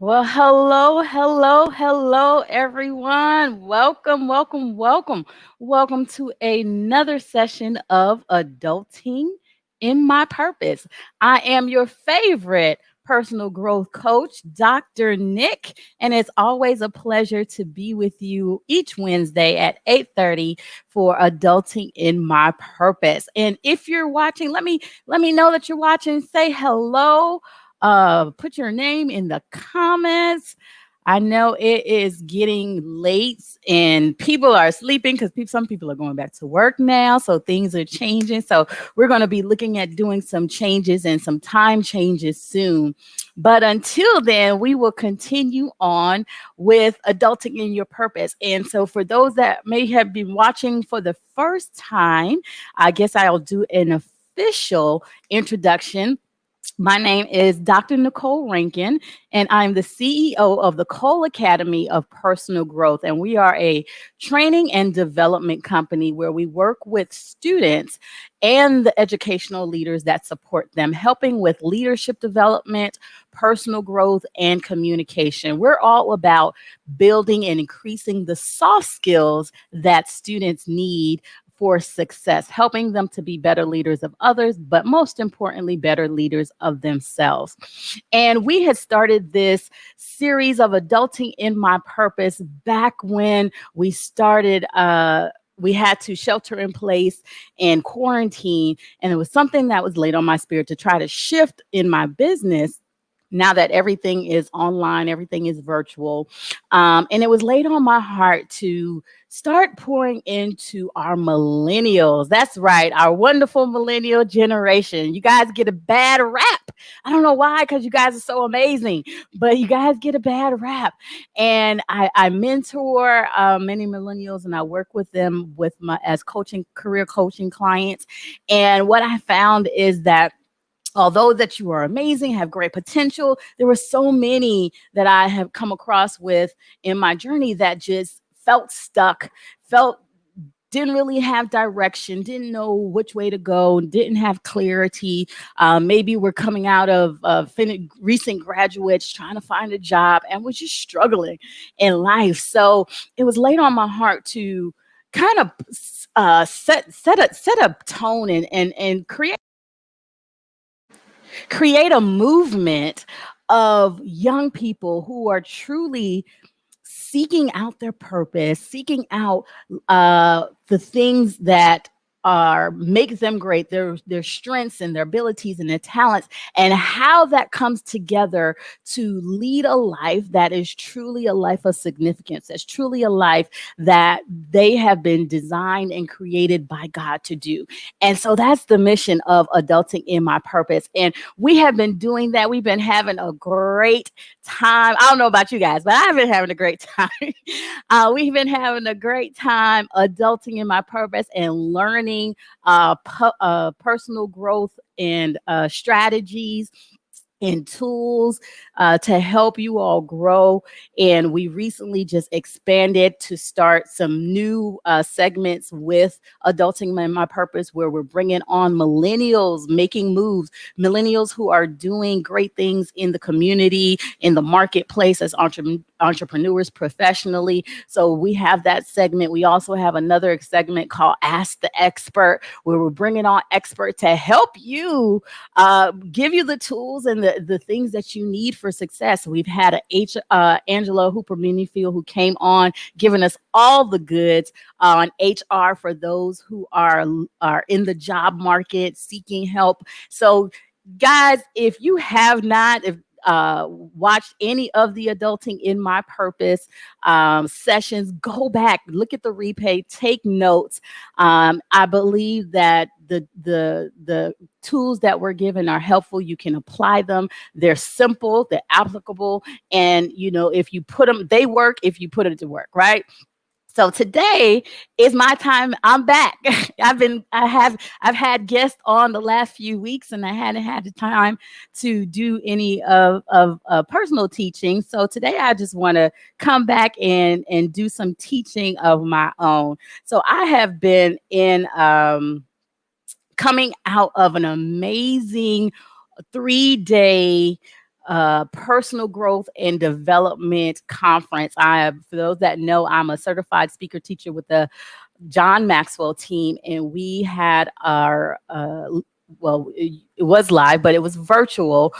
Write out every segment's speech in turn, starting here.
Well, hello, everyone. Welcome to another session of Adulting in My Purpose. I am your favorite personal growth coach, Dr. Nick, and it's always a pleasure to be with you each Wednesday at 8:30 for Adulting in My Purpose. And if you're watching, let me know that you're watching. Say hello, put your name in the comments. I know it is getting late and people are sleeping because some people are going back to work now. So things are changing. So we're going to be looking at doing some changes and some time changes soon. But until then, we will continue on with adulting in your purpose. And so for those that may have been watching for the first time, I guess I'll do an official introduction. My name is Dr. Nicole Rankin, and I'm the CEO of the Cole Academy of Personal Growth. And we are a training and development company where we work with students and the educational leaders that support them, helping with leadership development, personal growth, and communication. We're all about building and increasing the soft skills that students need for success, helping them to be better leaders of others, but most importantly, better leaders of themselves. And we had started this series of Adulting in My Purpose back when we started. We had to shelter in place and quarantine. And it was something that was laid on my spirit to try to shift in my business now that everything is online, everything is virtual. And it was laid on my heart to start pouring into our millennials. That's right, our wonderful millennial generation. You guys get a bad rap. I don't know why, because you guys are so amazing, but you guys get a bad rap. And I mentor many millennials, and I work with them with my as coaching, career coaching clients. And what I found is that although that you are amazing, have great potential, there were so many that I have come across with in my journey that just felt stuck, felt didn't really have direction, didn't know which way to go, didn't have clarity. Maybe we're coming out of recent graduates trying to find a job and was just struggling in life. So it was laid on my heart to kind of set a tone and create a movement of young people who are truly seeking out their purpose, seeking out the things that are make them great, their strengths and their abilities and their talents, and how that comes together to lead a life that is truly a life of significance. That's truly a life that they have been designed and created by God to do. And so that's the mission of Adulting in My Purpose. And we have been doing that. We've been having a great time. I don't know about you guys, but I've been having a great time. We've been having a great time adulting in my purpose and learning personal growth and strategies and tools to help you all grow. And we recently just expanded to start some new segments with Adulting in My Purpose, where we're bringing on millennials making moves, millennials who are doing great things in the community, in the marketplace as entrepreneurs professionally. So we have that segment. We also have another segment called Ask the Expert, where we're bringing on experts to help you, give you the tools and the things that you need for success. We've had Angela Hooper Minifield who came on, giving us all the goods on HR for those who are in the job market seeking help. So, guys, if you have not, if watched any of the Adulting in My Purpose sessions, go back, look at the replay, take notes. I believe that the tools that we're given are helpful. You can apply them. They're simple, they're applicable, and if you put them, they work if you put it to work, right? So today is my time. I'm back. I've had guests on the last few weeks, and I hadn't had the time to do any of personal teaching. So today I just want to come back and do some teaching of my own. So I have been in coming out of an amazing 3-day personal growth and development conference. For those that know, I'm a certified speaker teacher with the John Maxwell team, and we had our well, it was live, but it was virtual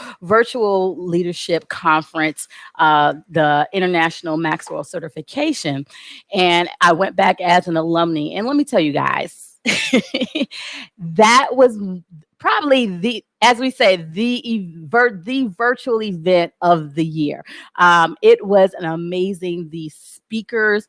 leadership conference, the International Maxwell Certification, and I went back as an alumni. And let me tell you guys, that was probably as we say, the virtual event of the year. It was an amazing. The speakers,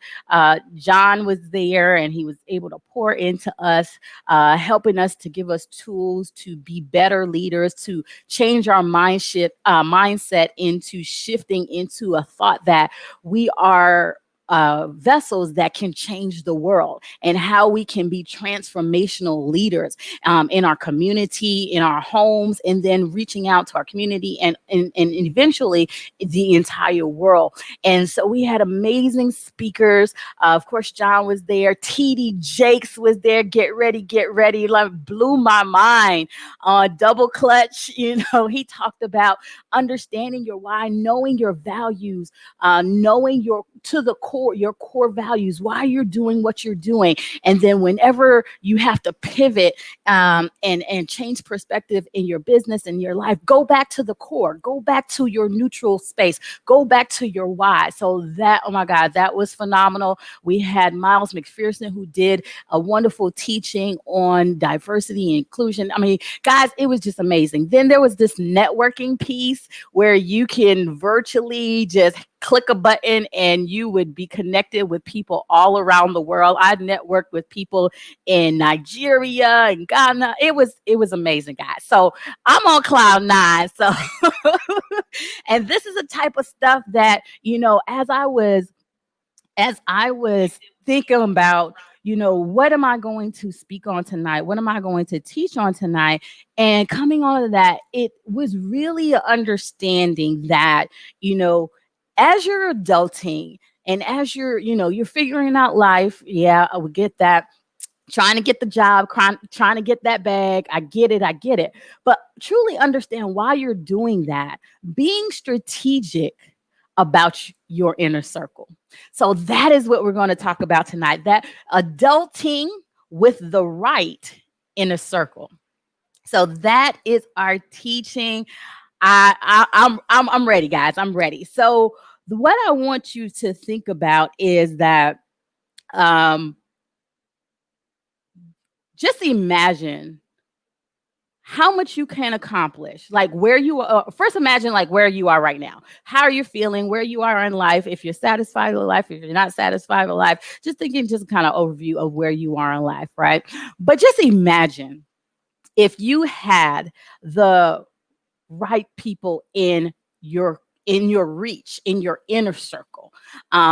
John was there, and he was able to pour into us, helping us to give us tools to be better leaders, to change our mindset into shifting into a thought that we are vessels that can change the world, and how we can be transformational leaders in our community, in our homes, and then reaching out to our community and eventually the entire world. And so we had amazing speakers. Of course, John was there. TD Jakes was there. Get ready, get ready. Like, blew my mind. Double clutch, he talked about understanding your why, knowing your values, knowing your core values, why you're doing what you're doing. And then whenever you have to pivot and change perspective in your business and your life, go back to the core, go back to your neutral space, go back to your why. So that, oh my God, that was phenomenal. We had Miles McPherson, who did a wonderful teaching on diversity and inclusion. I mean, guys, it was just amazing. Then there was this networking piece where you can virtually just click a button and you would be connected with people all around the world. I networked with people in Nigeria and Ghana. It was amazing, guys. So I'm on cloud nine. So and this is the type of stuff that, as I was thinking about, what am I going to speak on tonight? What am I going to teach on tonight? And coming on to that, it was really an understanding that, as you're adulting and as you're figuring out life. Yeah, I would get that, trying to get the job, trying to get that bag. I get it. I get it. But truly understand why you're doing that. Being strategic about your inner circle. So that is what we're going to talk about tonight. That adulting with the right inner circle. So that is our teaching. I'm ready, guys. I'm ready. So what I want you to think about is that um, just imagine how much you can accomplish, like where you are. First, imagine like where you are right now. How are you feeling? Where you are in life? If you're satisfied with life, if you're not satisfied with life, just thinking, just kind of overview of where you are in life, right? But just imagine if you had the right people in your reach, in your inner circle,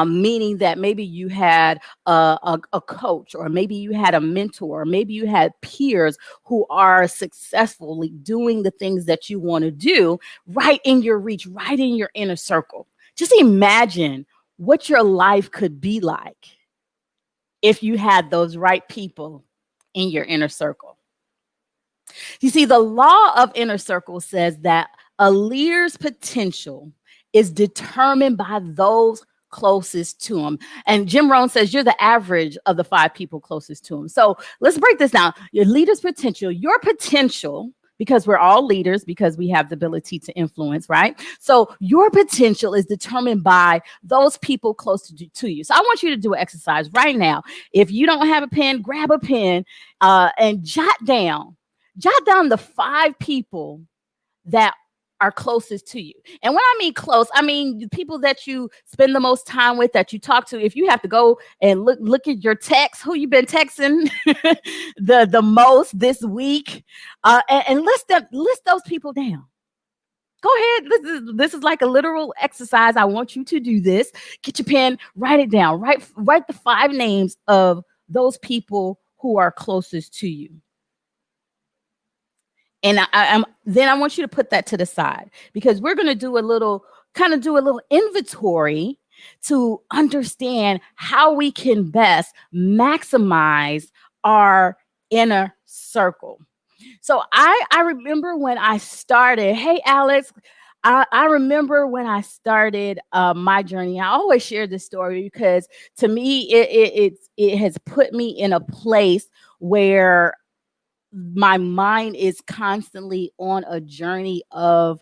meaning that maybe you had a coach, or maybe you had a mentor, or maybe you had peers who are successfully doing the things that you want to do, right in your reach, right in your inner circle. Just imagine what your life could be like if you had those right people in your inner circle. You see, the law of inner circle says that a leader's potential is determined by those closest to him. And Jim Rohn says you're the average of the 5 people closest to him. So let's break this down. Your leader's potential, because we're all leaders, because we have the ability to influence, right? So your potential is determined by those people close to you. So I want you to do an exercise right now. If you don't have a pen, grab a pen and jot down the 5 people that are closest to you. And when I mean close, I mean the people that you spend the most time with, that you talk to. If you have to go and look at your text, who you've been texting the most this week, and list those people down. Go ahead. This is like a literal exercise. I want you to do this. Get your pen, write it down. Write the 5 names of those people who are closest to you. And then I want you to put that to the side, because we're going to do a little inventory to understand how we can best maximize our inner circle. So I remember when I started, hey, Alex, I remember when I started my journey. I always share this story because to me, it has put me in a place where my mind is constantly on a journey of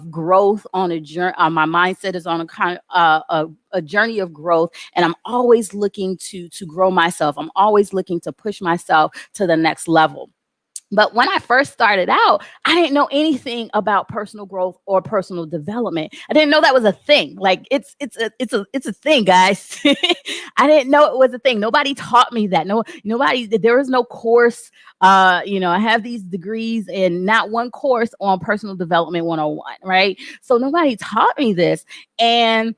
growth, on a journey. My mindset is on a kind a journey of growth, and I'm always looking to grow myself. I'm always looking to push myself to the next level. But when I first started out, I didn't know anything about personal growth or personal development. I didn't know that was a thing. Like it's a thing, guys. I didn't know it was a thing. Nobody taught me that. Nobody. There was no course. I have these degrees and not one course on personal development 101. Right. So nobody taught me this, and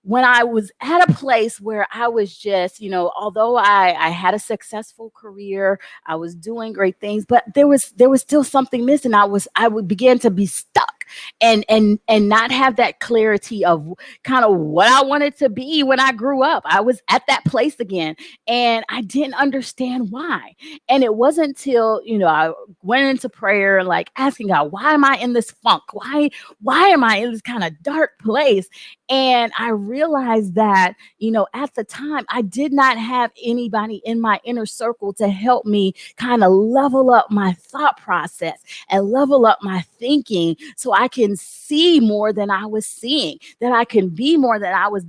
when I was at a place where I was just, although I had a successful career, I was doing great things, but there was still something missing. I would begin to be stuck and not have that clarity of kind of what I wanted to be when I grew up. I was at that place again, and I didn't understand why. And it wasn't until, I went into prayer and like asking God, why am I in this funk? Why am I in this kind of dark place? And I realized that, at the time, I did not have anybody in my inner circle to help me kind of level up my thought process and level up my thinking so I can see more than I was seeing, that I can be more than I was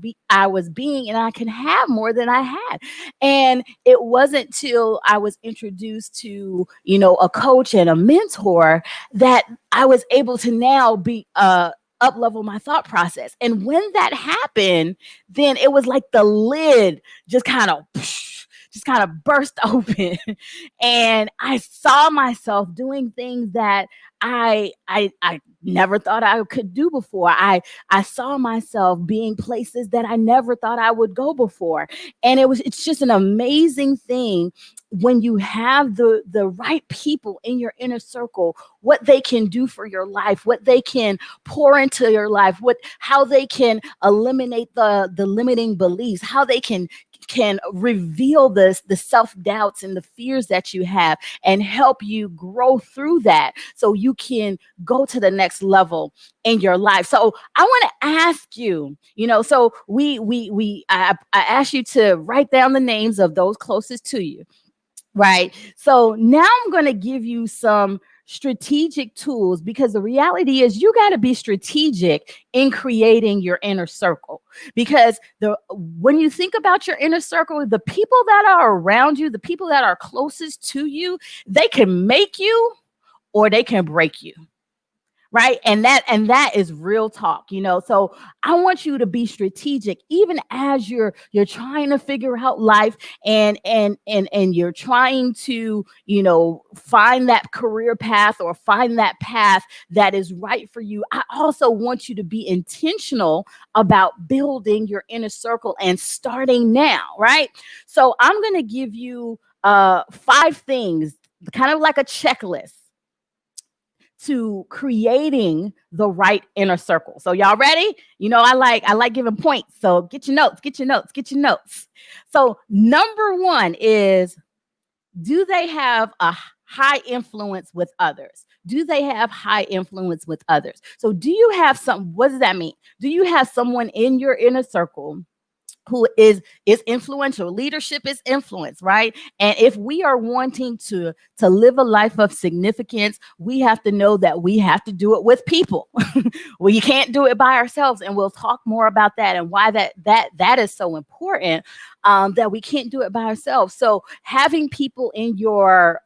being, and I can have more than I had. And it wasn't till I was introduced to, a coach and a mentor that I was able to now be up level my thought process. And when that happened, then it was like the lid just kind of burst open. And I saw myself doing things that I never thought I could do before. I saw myself being places that I never thought I would go before. And it's just an amazing thing when you have the right people in your inner circle, what they can do for your life, what they can pour into your life, how they can eliminate the limiting beliefs, how they can reveal the self-doubts and the fears that you have and help you grow through that so you can go to the next level in your life. So I want to ask you, so I asked you to write down the names of those closest to you. Right. So now I'm going to give you some strategic tools, because the reality is you got to be strategic in creating your inner circle. Because when you think about your inner circle, the people that are around you, the people that are closest to you, they can make you or they can break you. Right. And that is real talk. So I want you to be strategic even as you're trying to figure out life, and you're trying to, find that career path or find that path that is right for you. I also want you to be intentional about building your inner circle and starting now. Right. So I'm going to give you 5 things, kind of like a checklist to creating the right inner circle. So y'all ready? I like giving points. So get your notes, get your notes, get your notes. So number 1 is, do they have a high influence with others? Do they have high influence with others? So do you have what does that mean? Do you have someone in your inner circle who is influential? Leadership is influence, right? And if we are wanting to live a life of significance, we have to know that we have to do it with people. We can't do it by ourselves, and we'll talk more about that and why that is so important, that we can't do it by ourselves. So having people in your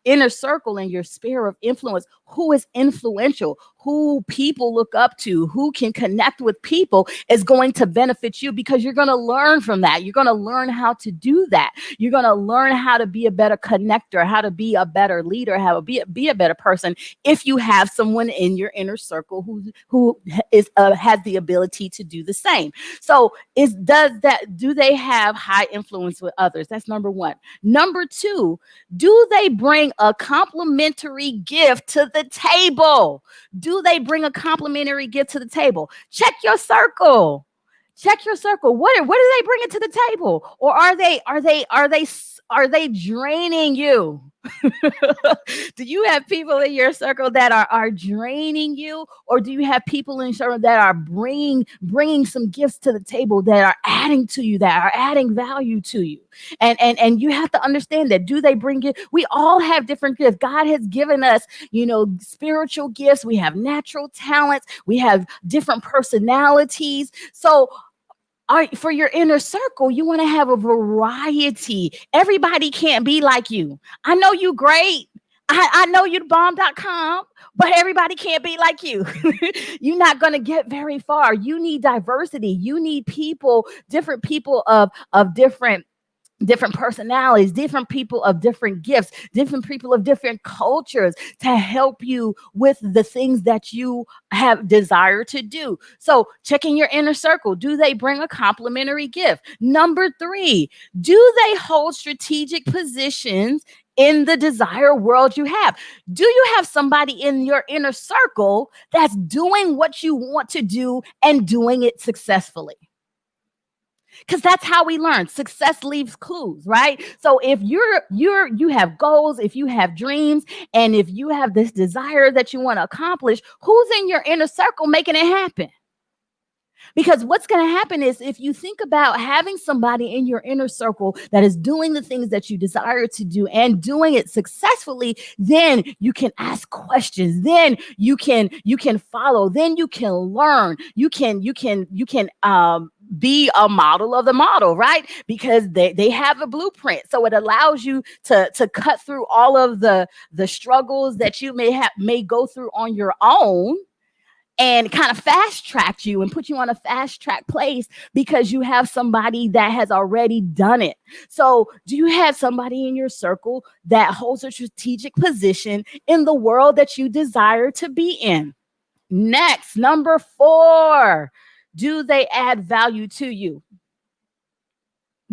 inner circle and your sphere of influence who is influential, who people look up to, who can connect with people, is going to benefit you, because you're going to learn from that. You're going to learn how to do that. You're going to learn how to be a better connector, how to be a better leader, how to be a better person, if you have someone in your inner circle who has the ability to do the same. So do they have high influence with others? That's number 1. Number 2, do they bring a complimentary gift to the table? Do they bring a complimentary gift to the table? Check your circle. Check your circle. What are they bringing to the table? Or are they Are they draining you? Do you have people in your circle that are draining you, or do you have people in your circle that are bringing some gifts to the table, that are adding to you, that are adding value to you? And you have to understand that. Do they bring it? We all have different gifts. God has given us, spiritual gifts. We have natural talents. We have different personalities. So for your inner circle, you want to have a variety. Everybody can't be like you. I know you great. I know you bomb.com, but everybody can't be like you. You're not going to get very far. You need diversity. You need people, different people of different personalities, different people of different gifts, different people of different cultures to help you with the things that you have desire to do. So checking your inner circle. Do they bring a complementary gift? Number 3, do they hold strategic positions in the desired world you have? Do you have somebody in your inner circle that's doing what you want to do and doing it successfully? Because that's how we learn. Success leaves clues, right? So if you have goals, if you have dreams, and if you have this desire that you want to accomplish, who's in your inner circle making it happen? Because what's going to happen is, if you think about having somebody in your inner circle that is doing the things that you desire to do and doing it successfully, then you can ask questions. Then you can follow. Then you can learn. You can be a model of the model, right? Because they have a blueprint. So it allows you to cut through all of the struggles that you may go through on your own, and kind of fast track you and put you on a fast track place, because you have somebody that has already done it. So do you have somebody in your circle that holds a strategic position in the world that you desire to be in? Next, number 4, do they add value to you?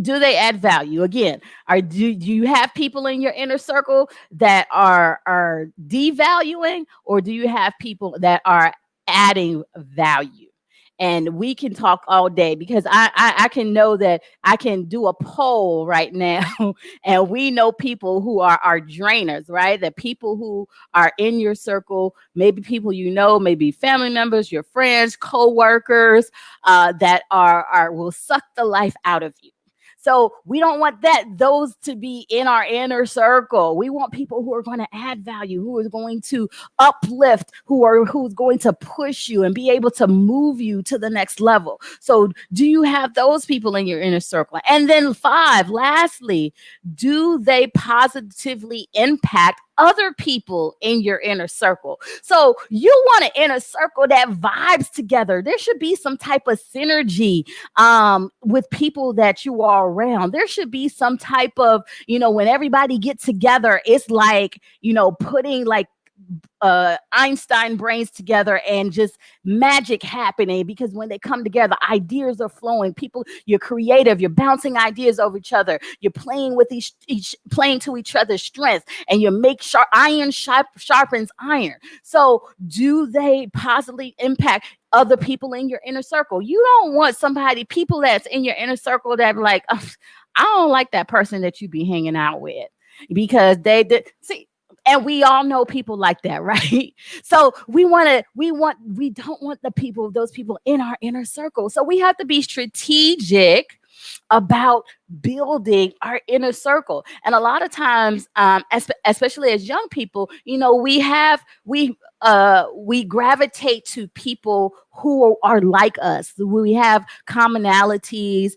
Do they add value? Again, do you have people in your inner circle that are devaluing, or do you have people that are adding value? And we can talk all day, because I can know that I can do a poll right now, and we know people who are drainers, right? That people who are in your circle, maybe people maybe family members, your friends, co-workers, that are will suck the life out of you. So we don't want those to be in our inner circle. We want people who are going to add value, who are going to uplift, who's going to push you and be able to move you to the next level. So do you have those people in your inner circle? And then 5, lastly, do they positively impact other people in your inner circle? So you want an inner circle that vibes together. There should be some type of synergy with people that you are around. There should be some type of, when everybody gets together, it's like, putting like Einstein brains together and just magic happening, because when they come together, ideas are flowing. People, you're creative, you're bouncing ideas over each other, you're playing with playing to each other's strengths, and you make iron sharpens iron. So do they positively impact other people in your inner circle? You don't want people that's in your inner circle that are like, "Ugh, I don't like that person that you be hanging out with," because they did see. And we all know people like that, right? So we don't want those people in our inner circle. So we have to be strategic about building our inner circle. And a lot of times, especially as young people, we gravitate to people who are like us. We have commonalities.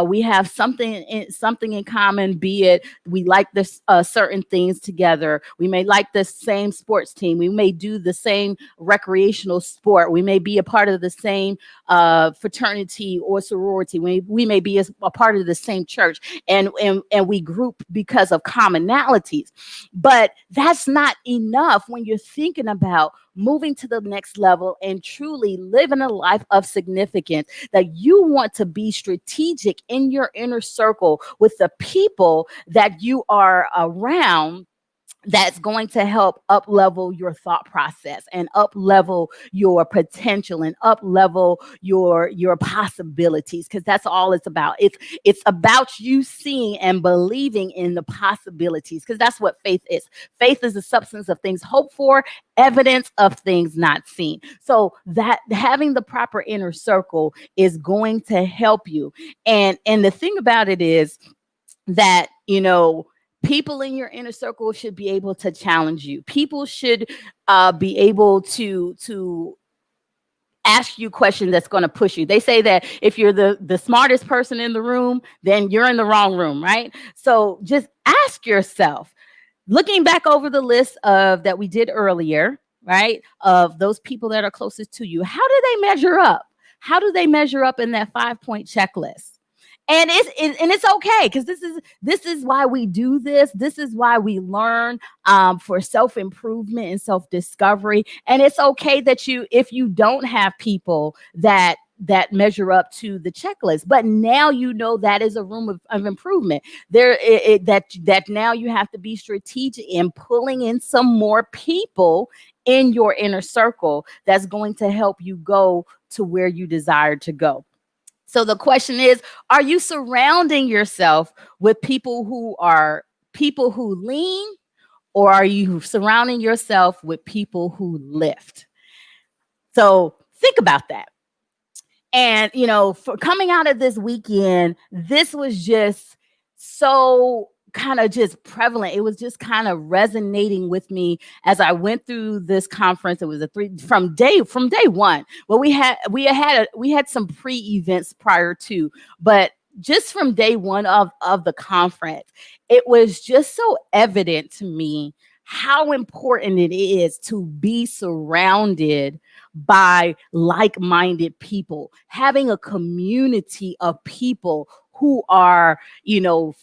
We have something in common. Be it we like this certain things together. We may like the same sports team. We may do the same recreational sport. We may be a part of the same fraternity or sorority. We may be a part of the same church, and we group because of commonalities. But that's not enough when you're thinking about moving to the next level and truly living a life of significance. That you want to be strategic in your inner circle with the people that you are around, that's going to help up level your thought process and up level your potential and up level your possibilities, because that's all it's about. It's about you seeing and believing in the possibilities, because that's what faith is. Faith is the substance of things hoped for, evidence of things not seen. So that having the proper inner circle is going to help you. And the thing about it is that, people in your inner circle should be able to challenge you. People should be able to ask you questions that's going to push you. They say that if you're the smartest person in the room, then you're in the wrong room, right? So just ask yourself, looking back over the list of that we did earlier, right? Of those people that are closest to you, how do they measure up? How do they measure up in that 5-point checklist? And it's okay, because this is why we do this. This is why we learn, for self improvement and self discovery. And it's okay that if you don't have people that measure up to the checklist, but now that is a room of improvement. That now you have to be strategic in pulling in some more people in your inner circle that's going to help you go to where you desire to go. So the question is, are you surrounding yourself with people who lean, or are you surrounding yourself with people who lift? So think about that. And, for coming out of this weekend, this was just so kind of just prevalent. It was just kind of resonating with me as I went through this conference. It was from day one. Well, we had some pre-events prior to, but just from day one of the conference, it was just so evident to me how important it is to be surrounded by like-minded people, having a community of people who are,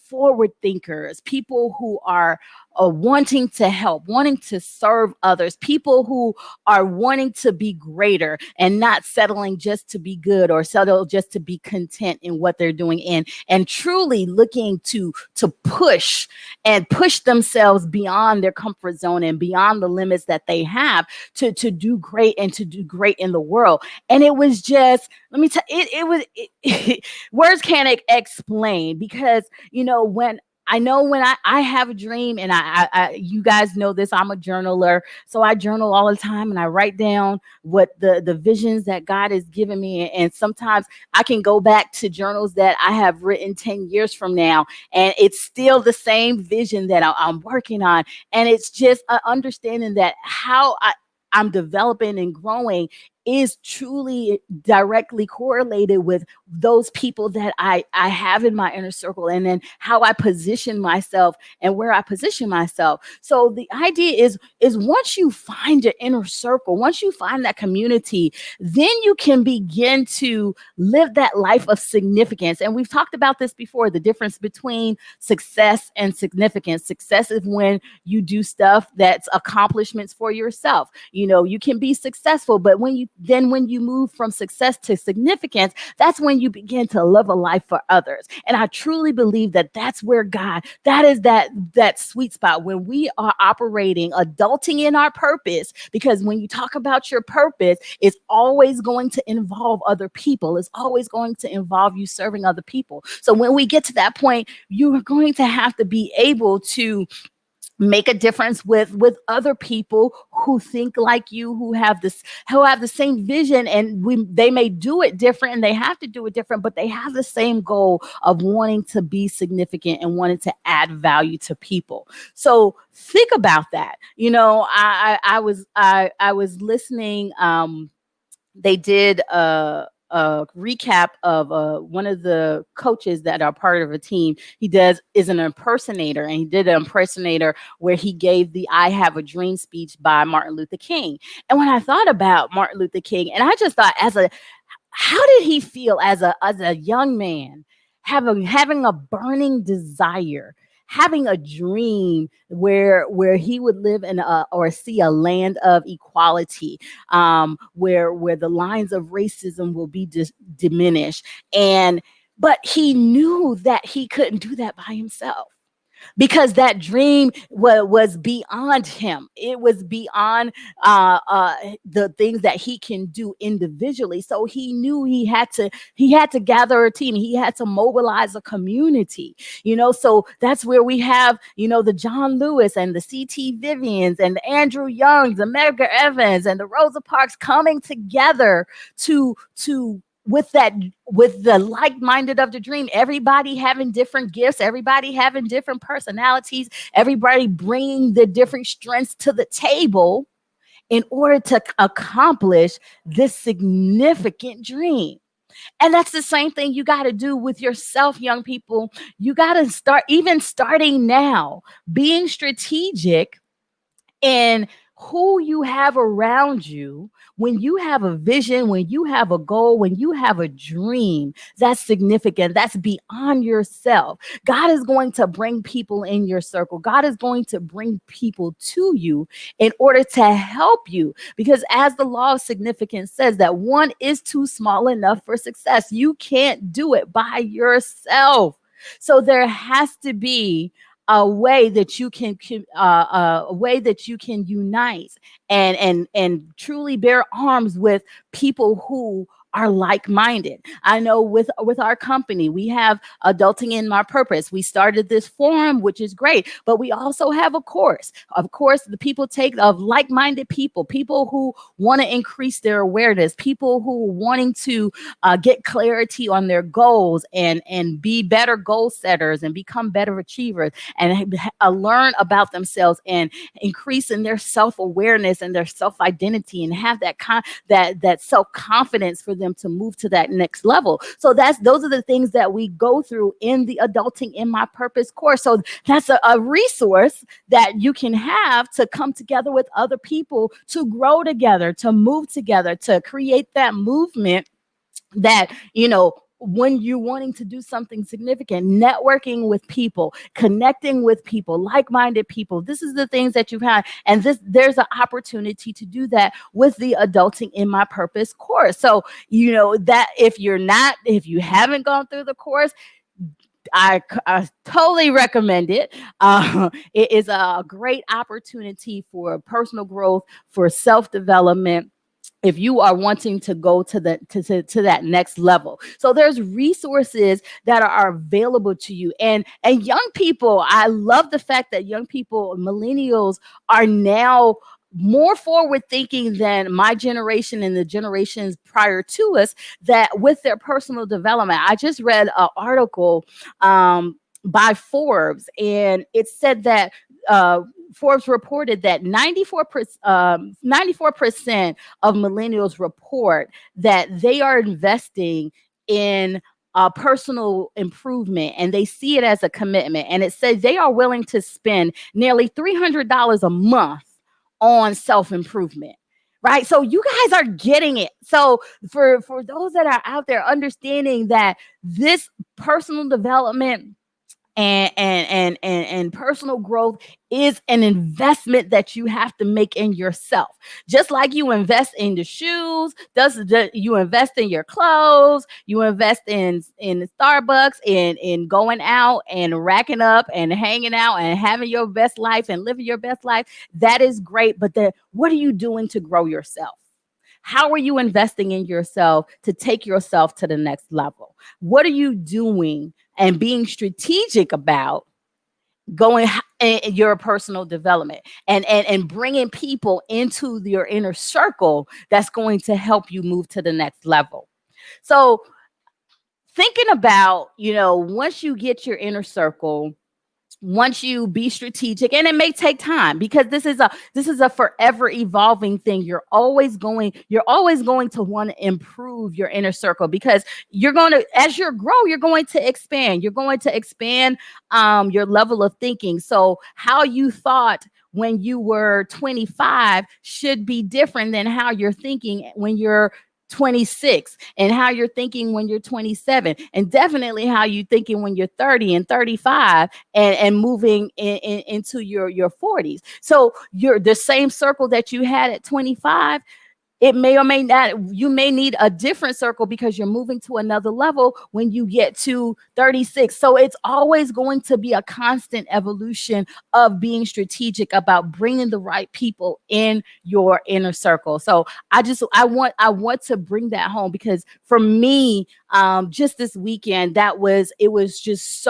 forward thinkers, people who are wanting to help, wanting to serve others, people who are wanting to be greater and not settling just to be good or settle just to be content in what they're doing, and truly looking to push themselves beyond their comfort zone and beyond the limits that they have to do great and to do great in the world. And it was just, let me tell words can't explain, because when I have a dream, and you guys know this, I'm a journaler. So I journal all the time, and I write down what the visions that God has given me. And sometimes I can go back to journals that I have written 10 years from now, and it's still the same vision that I'm working on. And it's just understanding that how I'm developing and growing is truly directly correlated with those people that I have in my inner circle, and then how I position myself and where I position myself. So the idea is once you find your inner circle, once you find that community, then you can begin to live that life of significance. And we've talked about this before, the difference between success and significance. Success is when you do stuff that's accomplishments for yourself. You can be successful, but when you move from success to significance, that's when you begin to live a life for others. And I truly believe that that's where that is that sweet spot when we are operating, adulting in our purpose. Because when you talk about your purpose, it's always going to involve other people. It's always going to involve you serving other people. So when we get to that point, you are going to have to be able to make a difference with other people who think like you, who have the same vision, and they may do it different, and they have to do it different, but they have the same goal of wanting to be significant and wanting to add value to people. So think about that. I was listening. They did a recap of one of the coaches that are part of a team. Is an impersonator, and he did an impersonator where he gave the "I Have a Dream" speech by Martin Luther King. And when I thought about Martin Luther King, and I just thought, how did he feel as a young man, having a burning desire, having a dream where he would live in or see a land of equality, where the lines of racism will be diminished, but he knew that he couldn't do that by himself. because that dream was beyond him. It was beyond the things that he can do individually. So he knew he had to gather a team. He had to mobilize a community. So that's where we have the John Lewis and the C.T. Vivians and the Andrew Youngs, the Medgar Evans and the Rosa Parks coming together to with the like-minded of the dream, everybody having different gifts, everybody having different personalities, everybody bringing the different strengths to the table in order to accomplish this significant dream. And that's the same thing you got to do with yourself, young people. You got to start, even starting now, being strategic and who you have around you. When you have a vision, when you have a goal, when you have a dream, that's significant. That's beyond yourself. God is going to bring people in your circle. God is going to bring people to you in order to help you. Because as the law of significance says, that one is too small enough for success. You can't do it by yourself. So there has to be a way that you can unite and truly bear arms with people who are like-minded. I know with our company, we have Adulting in My Purpose. We started this forum, which is great, but we also have a course. Of course, the people take of like-minded people who want to increase their awareness, people who are wanting to get clarity on their goals and be better goal setters and become better achievers and learn about themselves and increase in their self-awareness and their self-identity and have that self-confidence for them to move to that next level. So those are the things that we go through in the Adulting in My Purpose course. So that's a resource that you can have to come together with other people, to grow together, to move together, to create that movement that, when you're wanting to do something significant, networking with people, connecting with people, like-minded people. This is the things that you've had. And there's an opportunity to do that with the Adulting in My Purpose course. So, that if you haven't gone through the course, I totally recommend it. It is a great opportunity for personal growth, for self-development, if you are wanting to go to that next level. So there's resources that are available to you. And young people, I love the fact that young people, millennials, are now more forward thinking than my generation and the generations prior to us, that with their personal development. I just read an article by Forbes, and it said that Forbes reported that 94% of millennials report that they are investing in personal improvement, and they see it as a commitment. And it says they are willing to spend nearly $300 a month on self-improvement. Right. So you guys are getting it. So for those that are out there, understanding that this personal development and personal growth is an investment that you have to make in yourself. Just like you invest in the shoes, you invest in your clothes, you invest in Starbucks, in going out and racking up and hanging out and having your best life and living your best life. That is great. But what are you doing to grow yourself? How are you investing in yourself to take yourself to the next level? What are you doing and being strategic about going in your personal development and bringing people into your inner circle that's going to help you move to the next level? So thinking about, once you get your inner circle, once you be strategic, and it may take time, because this is a forever evolving thing. You're always going to want to improve your inner circle, because as you grow, you're going to expand. You're going to expand your level of thinking. So how you thought when you were 25 should be different than how you're thinking when you're 26, and how you're thinking when you're 27, and definitely how you're thinking when you're 30 and 35 and moving into your 40s. So you're the same circle that you had at 25 It may or may not, you may need a different circle because you're moving to another level when you get to 36. So it's always going to be a constant evolution of being strategic about bringing the right people in your inner circle. So I want to bring that home because for me, just this weekend, it was just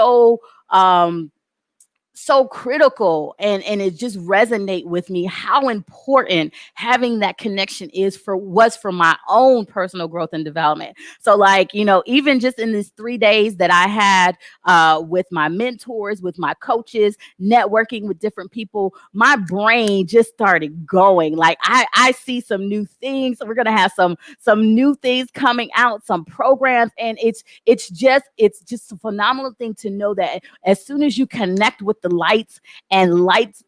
so critical, and it just resonate with me how important having that connection was for my own personal growth and development. So like, even just in these 3 days that I had with my mentors, with my coaches, networking with different people, my brain just started going. Like I see some new things. We're gonna have some new things coming out, some programs, and it's just a phenomenal thing to know that as soon as you connect with the lights, and lights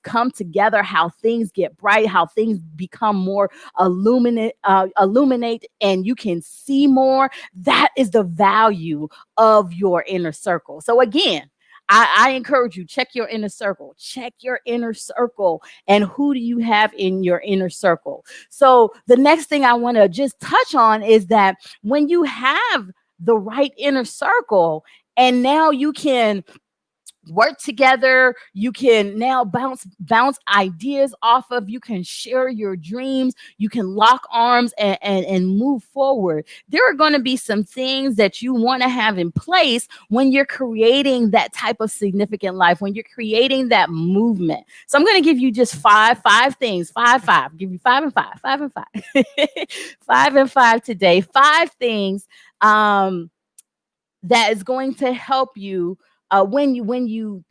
come together, how things get bright, how things become more illuminate, and you can see more. That is the value of your inner circle. So again, I encourage you, check your inner circle, and who do you have in your inner circle. So the next thing I want to just touch on is that when you have the right inner circle, and now you can work together, you can now bounce ideas off of, you can share your dreams, you can lock arms, and move forward. There are going to be some things that you want to have in place when you're creating that type of significant life, when you're creating that movement. So I'm going to give you just five things. Give you five and five. Five and five today. Five things that is going to help you when you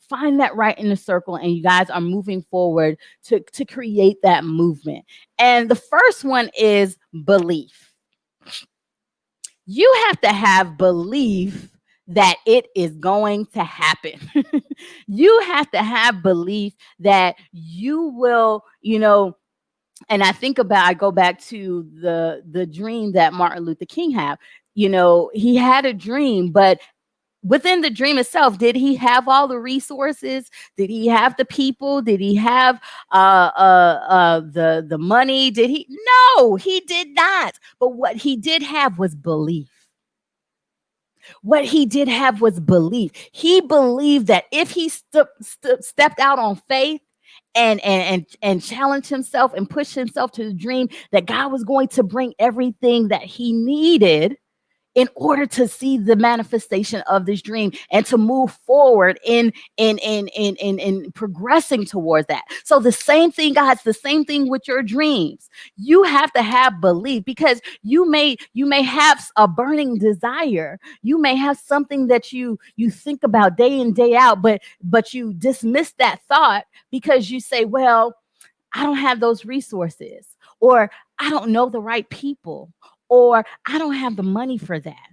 find that right in the circle, and you guys are moving forward to create that movement. And the first one is belief. You have to have belief that it is going to happen. You have to have belief that you will, and I go back to the dream that Martin Luther King had. He had a dream, but within the dream itself, did he have all the resources? Did he have the people? Did he have the money? Did he? No, he did not. But what he did have was belief. What he did have was belief. He believed that if he stepped out on faith and challenged himself and pushed himself to the dream, that God was going to bring everything that he needed in order to see the manifestation of this dream and to move forward in progressing towards that. So the same thing, guys, the same thing with your dreams. You have to have belief, because you may have a burning desire. You may have something that you think about day in, day out, but you dismiss that thought because you say, well, I don't have those resources, or I don't know the right people, or I don't have the money for that.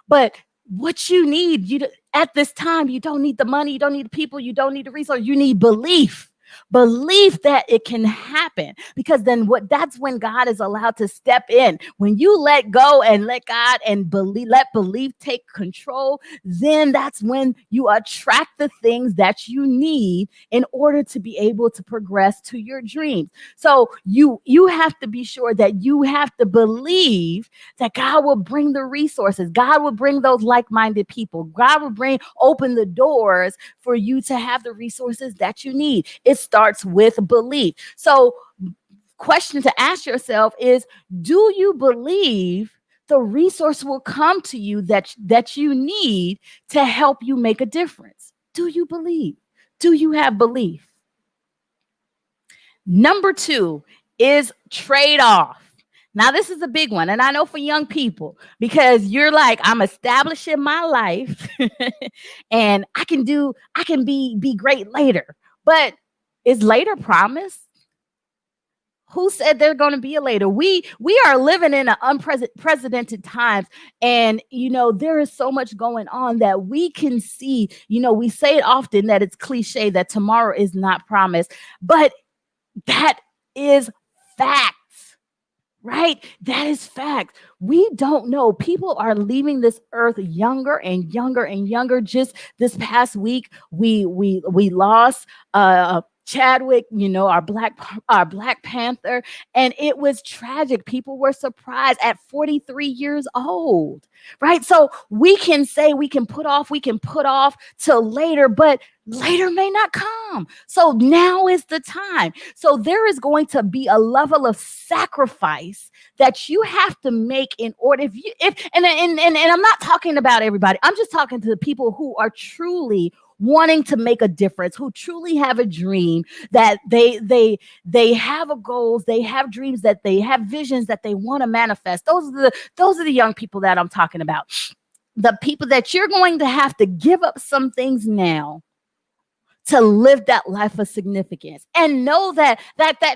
But what you need, at this time, you don't need the money, you don't need the people, you don't need the resource, you need belief. Belief that it can happen, because then that's when God is allowed to step in. When you let go and let God and let belief take control, then that's when you attract the things that you need in order to be able to progress to your dreams. So you have to be sure that you have to believe that God will bring the resources. God will bring those like-minded people. God will open the doors for you to have the resources that you need. It starts with belief. So, question to ask yourself is, do you believe the resource will come to you that you need to help you make a difference? Do you believe? Do you have belief? Number 2 is trade off. Now, this is a big one. And I know for young people, because you're like, I'm establishing my life and I can be great later. But is later promised? Who said they're going to be a later? We are living in an unprecedented times, and there is so much going on that we can see. We say it often that it's cliche that tomorrow is not promised, but that is facts, right? That is fact. We don't know. People are leaving this earth younger and younger and younger. Just this past week, we lost Chadwick, our Black Panther, and it was tragic. People were surprised at 43 years old, right? So we can put off till later, but later may not come. So now is the time. So there is going to be a level of sacrifice that you have to make in order, and I'm not talking about everybody. I'm just talking to the people who are truly wanting to make a difference, who truly have a dream, that they have a goals, they have dreams, that they have visions that they want to manifest. Those are the young people that I'm talking about. The people that you're going to have to give up some things now to live that life of significance, and know that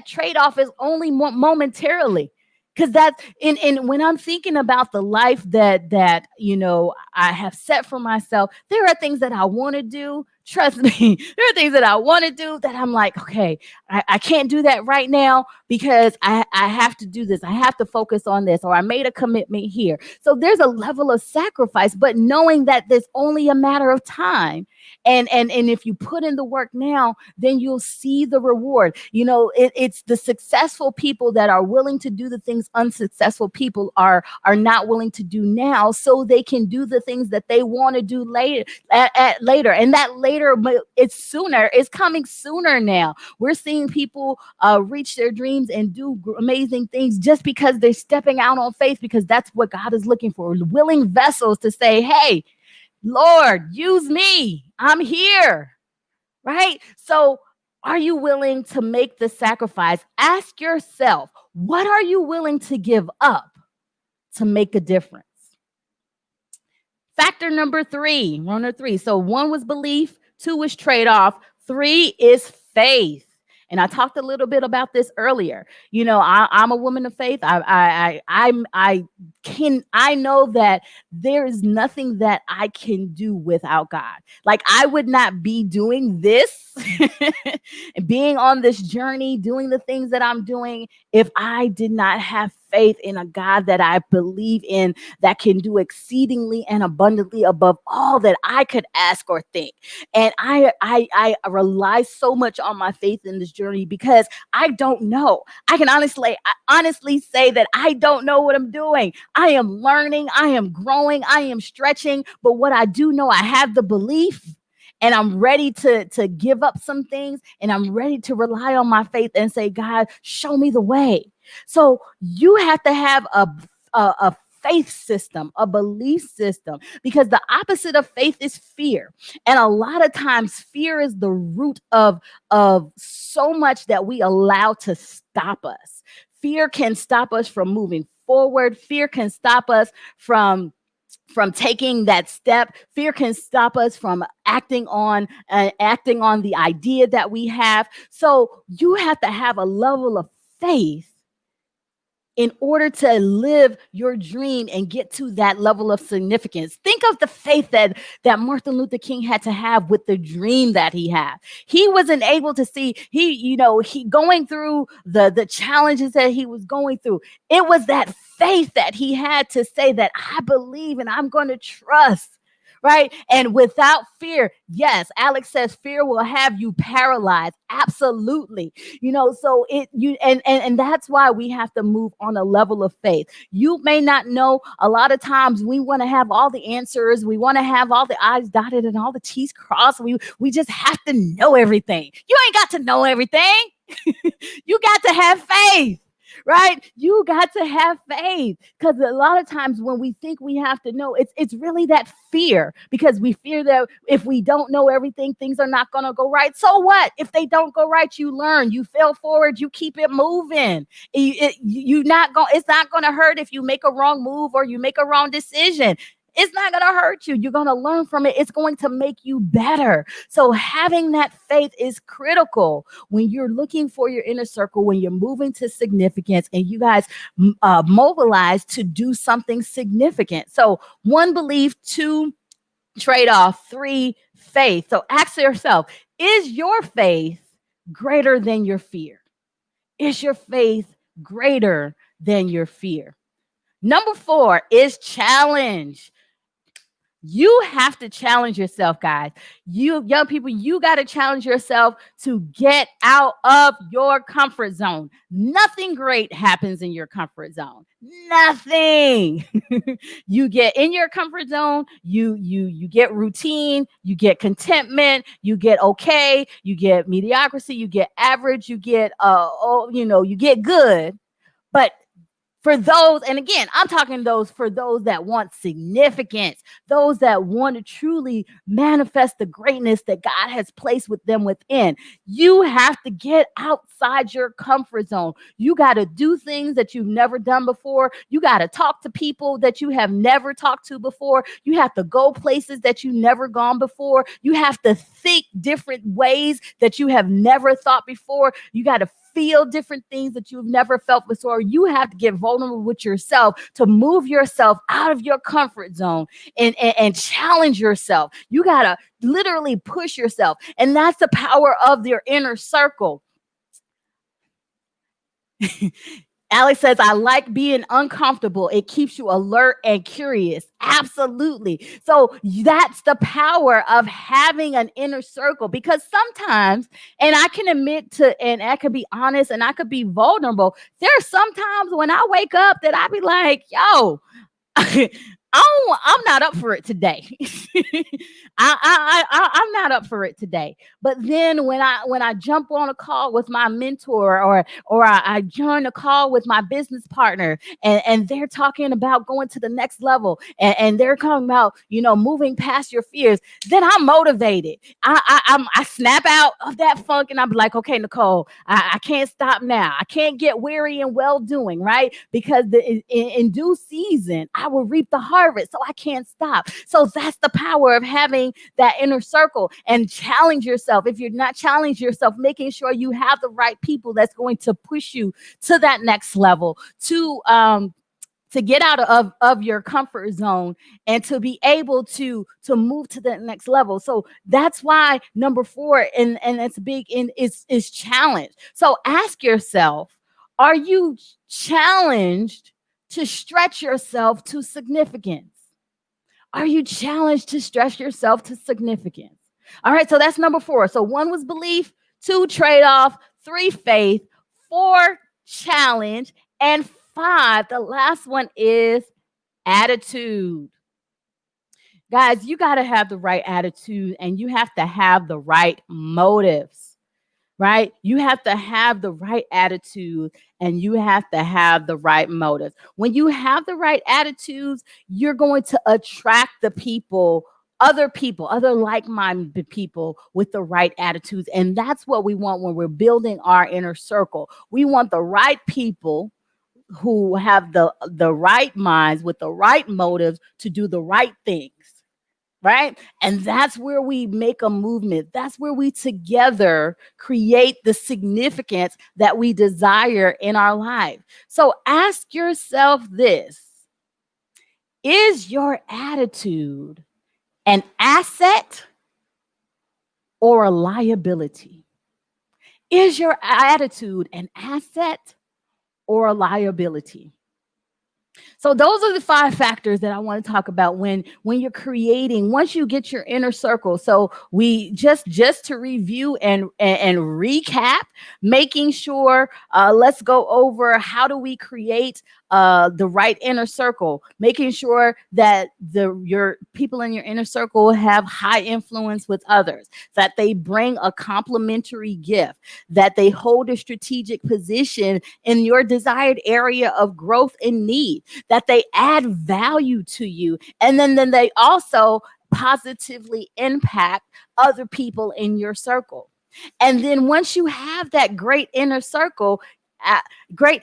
trade-off is only momentarily. Because that's in when I'm thinking about the life that I have set for myself, there are things that I want to do. Trust me, there are things that I want to do that I'm like, okay, I can't do that right now because I have to do this. I have to focus on this, or I made a commitment here. So there's a level of sacrifice, but knowing that there's only a matter of time. And if you put in the work now, then you'll see the reward. It's the successful people that are willing to do the things unsuccessful people are not willing to do now, so they can do the things that they want to do later. Later, and that later, it's sooner. It's coming sooner now. We're seeing people reach their dreams and do amazing things just because they're stepping out on faith, because that's what God is looking for. Willing vessels to say, hey, Lord, use me. I'm here. Right? So are you willing to make the sacrifice? Ask yourself, what are you willing to give up to make a difference? Factor number three, one or three. So one was belief, two was trade-off, three is faith. And I talked a little bit about this earlier. I'm a woman of faith. I know that there is nothing that I can do without God. Like, I would not be doing this, being on this journey, doing the things that I'm doing, if I did not have faith in a God that I believe in, that can do exceedingly and abundantly above all that I could ask or think. And I rely so much on my faith in this journey, because I don't know. I can honestly say that I don't know what I'm doing. I am learning, I am growing, I am stretching. But what I do know, I have the belief, and I'm ready to give up some things, and I'm ready to rely on my faith and say, God, show me the way. So you have to have a faith system, a belief system, because the opposite of faith is fear. And a lot of times fear is the root of so much that we allow to stop us. Fear can stop us from moving forward. Fear can stop us from taking that step. Fear can stop us from acting on the idea that we have. So you have to have a level of faith in order to live your dream and get to that level of significance. Think of the faith that Martin Luther King had to have with the dream that he had. He wasn't able to see, he going through the challenges that he was going through. It was that faith that he had to say that I believe and I'm going to trust. Right. And without fear, yes, Alex says fear will have you paralyzed. Absolutely. So and that's why we have to move on a level of faith. You may not know. A lot of times we want to have all the answers. We want to have all the I's dotted and all the T's crossed. We just have to know everything. You ain't got to know everything. You got to have faith. Right? You got to have faith, because a lot of times when we think we have to know, it's really that fear, because we fear that if we don't know everything, things are not going to go right. So what? If they don't go right, you learn, you fail forward, you keep it moving. It's not going to hurt if you make a wrong move or you make a wrong decision. It's not going to hurt you. You're going to learn from it. It's going to make you better. So having that faith is critical when you're looking for your inner circle, when you're moving to significance, and you guys mobilize to do something significant. So one, belief; two, trade-off; three, faith. So ask yourself, is your faith greater than your fear? Is your faith greater than your fear? Number four is challenge. You have to challenge yourself, guys. You young people, you got to challenge yourself to get out of your comfort zone. Nothing great happens in your comfort zone. Nothing. You get in your comfort zone, you get routine, you get contentment, you get okay, you get mediocrity, you get average, you get you get good. But for those, and again, I'm talking those for those that want significance, those that want to truly manifest the greatness that God has placed with them within. You have to get outside your comfort zone. You got to do things that you've never done before. You got to talk to people that you have never talked to before. You have to go places that you never gone before. You have to think different ways that you have never thought before. You got to feel different things that you've never felt before. You have to get vulnerable with yourself to move yourself out of your comfort zone and challenge yourself. You got to literally push yourself. And that's the power of your inner circle. Alex says, I like being uncomfortable. It keeps you alert and curious. Absolutely. So that's the power of having an inner circle, because sometimes, and I can admit to, and I could be honest and I could be vulnerable. There's sometimes when I wake up that I be like, yo, I'm not up for it today. I'm not up for it today. But then when I jump on a call with my mentor, or I join a call with my business partner, and they're talking about going to the next level, and they're talking about moving past your fears, then I'm motivated. I snap out of that funk and I'm like, okay, Nicole, I can't stop now. I can't get weary and well doing, right? Because in due season I will reap the harvest. So I can't stop. So that's the power of having that inner circle. And challenge yourself. If you're not challenge yourself, making sure you have the right people that's going to push you to that next level, to get out of your comfort zone and to be able to move to the next level. So that's why number 4, and it's big, in is challenge. So ask yourself, are you challenged to stretch yourself to significance? Are you challenged to stretch yourself to significance? All right, so that's number 4. So 1 was belief, 2 trade-off, 3 faith, 4 challenge, and 5, the last one, is attitude. Guys, you got to have the right attitude, and you have to have the right motives, right? You have to have the right attitude, and you have to have the right motives. When you have the right attitudes, you're going to attract the people, other like-minded people with the right attitudes. And that's what we want when we're building our inner circle. We want the right people who have the right minds with the right motives to do the right things, right? And that's where we make a movement. That's where we together create the significance that we desire in our life. So ask yourself this: is your attitude an asset or a liability? Is your attitude an asset or a liability? So those are the 5 factors that I want to talk about when you're creating, once you get your inner circle. So we just to review and recap, making sure, let's go over how do we create the right inner circle, making sure that your people in your inner circle have high influence with others, that they bring a complementary gift, that they hold a strategic position in your desired area of growth and need, that they add value to you, and then they also positively impact other people in your circle. And then once you have that uh, great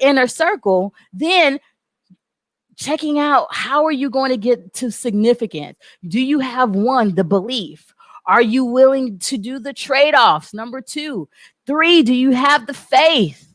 inner circle, then checking out, how are you going to get to significance? Do you have, 1, the belief? Are you willing to do the trade-offs? Number 2. 3, do you have the faith?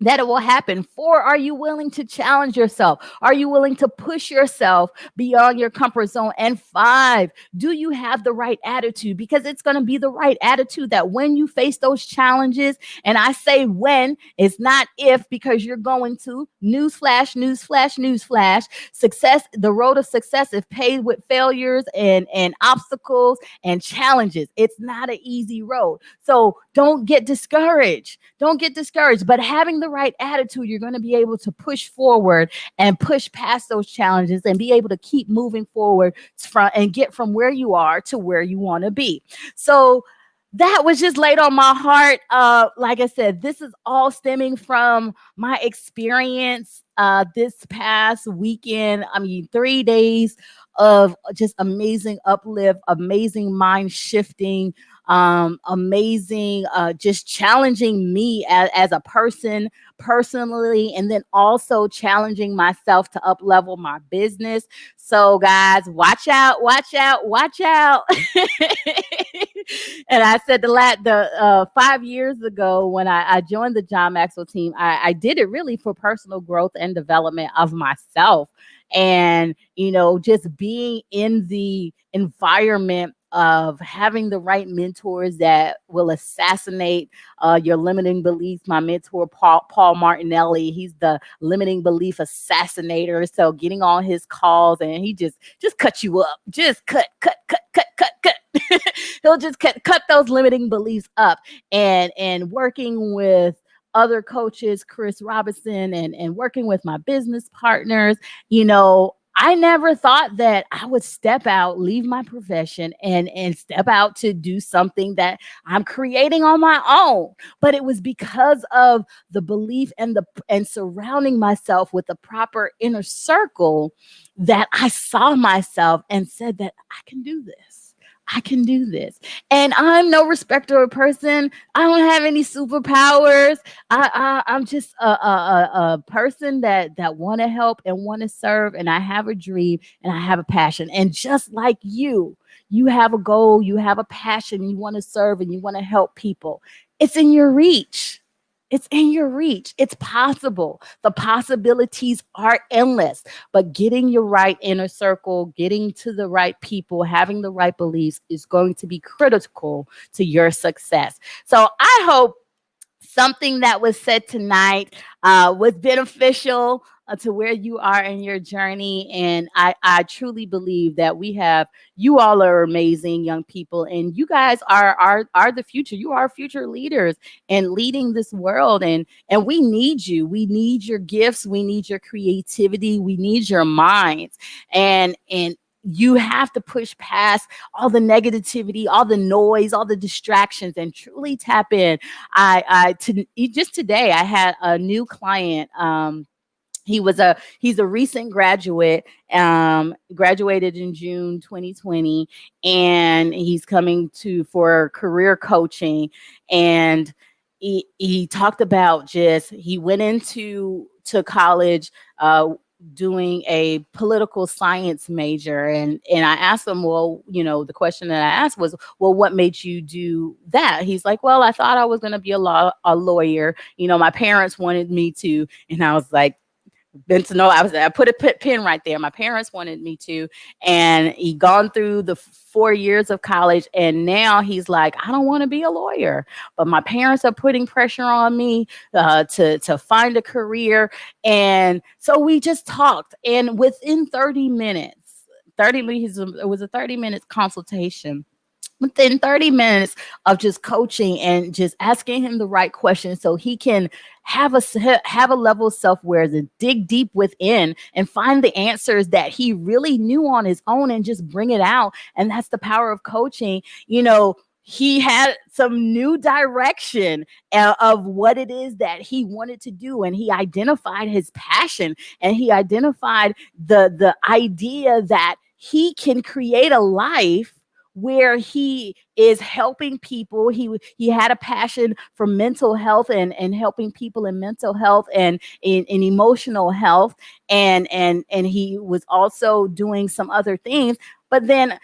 that it will happen. 4, are you willing to challenge yourself? Are you willing to push yourself beyond your comfort zone? And 5, do you have the right attitude? Because it's going to be the right attitude that when you face those challenges, and I say when, it's not if, because you're going to, newsflash, newsflash, newsflash, success, the road of success is paved with failures and obstacles and challenges. It's not an easy road. So don't get discouraged. Don't get discouraged. But having the right attitude, you're going to be able to push forward and push past those challenges and be able to keep moving forward from and get from where you are to where you want to be. So that was just laid on my heart. Like I said, this is all stemming from my experience this past weekend. I mean, 3 days of just amazing uplift, amazing mind shifting, amazing, just challenging me as a person personally, and then also challenging myself to up level my business. So, guys, watch out, watch out, watch out. And I said the 5 years ago when I joined the John Maxwell team, I did it really for personal growth and development of myself. And, just being in the environment of having the right mentors that will assassinate your limiting beliefs. My mentor, Paul Martinelli, he's the limiting belief assassinator. So getting on his calls and he just cut you up, just cut. He'll just cut those limiting beliefs up, and working with other coaches, Chris Robinson, and working with my business partners, I never thought that I would step out, leave my profession, and step out to do something that I'm creating on my own. But it was because of the belief and surrounding myself with the proper inner circle that I saw myself and said that I can do this. I can do this. And I'm no respecter of person. I don't have any superpowers. I'm just a person that want to help and want to serve. And I have a dream and I have a passion. And just like you have a goal, you have a passion, you want to serve and you want to help people. It's in your reach. It's in your reach. It's possible. The possibilities are endless. But getting your right inner circle, getting to the right people, having the right beliefs is going to be critical to your success. So I hope something that was said tonight was beneficial to where you are in your journey. And I truly believe that you all are amazing young people, and you guys are the future. You are future leaders and leading this world. And we need you. We need your gifts. We need your creativity. We need your minds. And you have to push past all the negativity, all the noise, all the distractions, and truly tap in. Just today I had a new client. He's a recent graduate, graduated in June 2020, and he's coming to for career coaching. And he talked about, just he went into to college doing a political science major. And I asked him, well, the question that I asked was, well, what made you do that? He's like, well, I thought I was going to be a lawyer. My parents wanted me to. And I was like, been to know, I put a pin right there. My parents wanted me to, and he gone through the 4 years of college, and now he's like, I don't want to be a lawyer, but my parents are putting pressure on me to find a career. And so we just talked, and within 30 minutes, it was a 30 minutes consultation. Within 30 minutes of just coaching and just asking him the right questions so he can have a level of self-aware to dig deep within and find the answers that he really knew on his own and just bring it out. And that's the power of coaching. He had some new direction of what it is that he wanted to do, and he identified his passion, and he identified the idea that he can create a life where he is helping people. He had a passion for mental health and helping people in mental health and in emotional health. And he was also doing some other things. But then,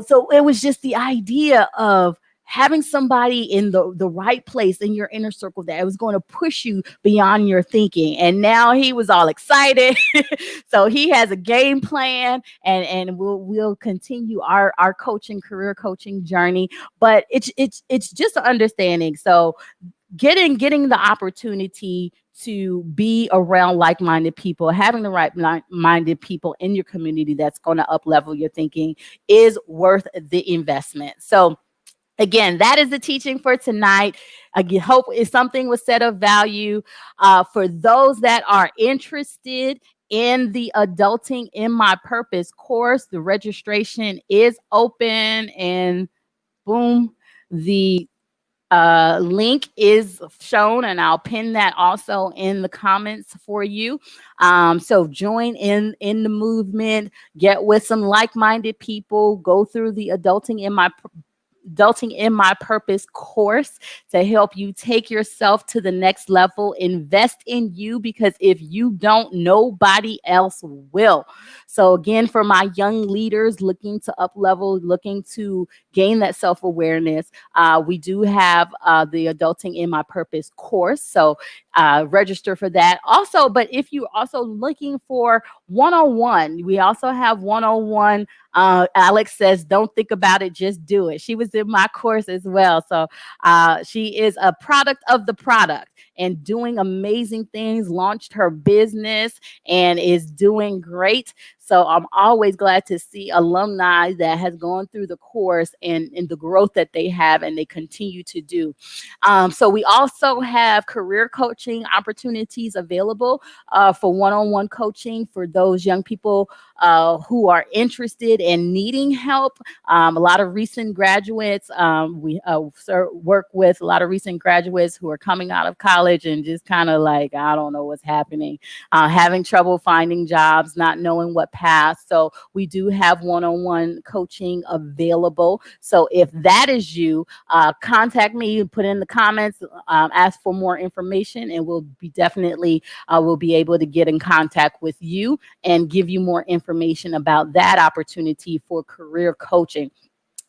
so it was just the idea of having somebody in the right place in your inner circle that was going to push you beyond your thinking. And now he was all excited. So he has a game plan, and we'll continue our coaching, career coaching journey. But it's just an understanding. So getting the opportunity to be around like-minded people, having the right-minded people in your community that's going to up level your thinking is worth the investment. So again, that is the teaching for tonight. I hope if something was said of value for those that are interested in the Adulting in My Purpose course. The registration is open, and boom, the link is shown, and I'll pin that also in the comments for you. So join in the movement, get with some like-minded people, go through the Adulting in My Purpose course to help you take yourself to the next level. Invest in you, because if you don't, nobody else will. So again, for my young leaders looking to up level, looking to gain that self-awareness, we do have the Adulting in My Purpose course. So register for that also. But if you're also looking for one-on-one, we also have one-on-one. Alex says, don't think about it, just do it. She was in my course as well. So she is a product of the product and doing amazing things, launched her business and is doing great. So I'm always glad to see alumni that has gone through the course and the growth that they have and they continue to do. So we also have career coaching opportunities available for one-on-one coaching for those young people who are interested in needing help. A lot of recent graduates, we work with a lot of recent graduates who are coming out of college and just kind of like, I don't know what's happening, having trouble finding jobs, not knowing what path. So we do have one-on-one coaching available. So if that is you, contact me, put in the comments, ask for more information, and we'll be definitely will be able to get in contact with you and give you more information about that opportunity for career coaching.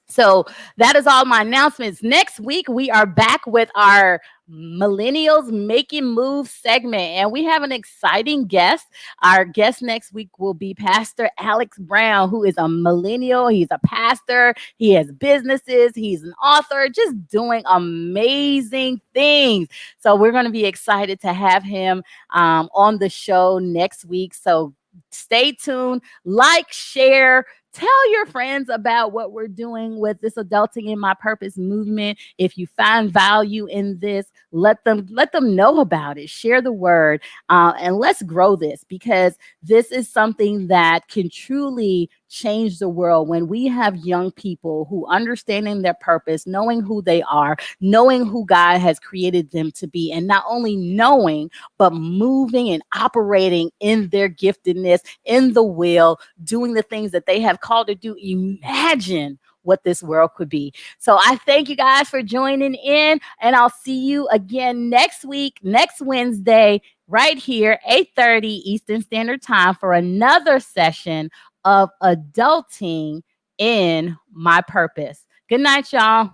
So that is all my announcements. Next week, we are back with our Millennials Making Moves segment, and we have an exciting guest. Our guest next week will be Pastor Alex Brown, who is a millennial. He's a pastor, he has businesses, he's an author, just doing amazing things. So we're going to be excited to have him on the show next week. So stay tuned, like, share, tell your friends about what we're doing with this Adulting in My Purpose movement. If you find value in this, let them know about it. Share the word, and let's grow this, because this is something that can truly change the world when we have young people who understanding their purpose, knowing who they are, knowing who God has created them to be, and not only knowing, but moving and operating in their giftedness, in the will, doing the things that they have called to do. Imagine what this world could be. So I thank you guys for joining in, and I'll see you again next week, next Wednesday, right here, 8:30 Eastern Standard Time, for another session of Adulting in My Purpose. Good night, y'all.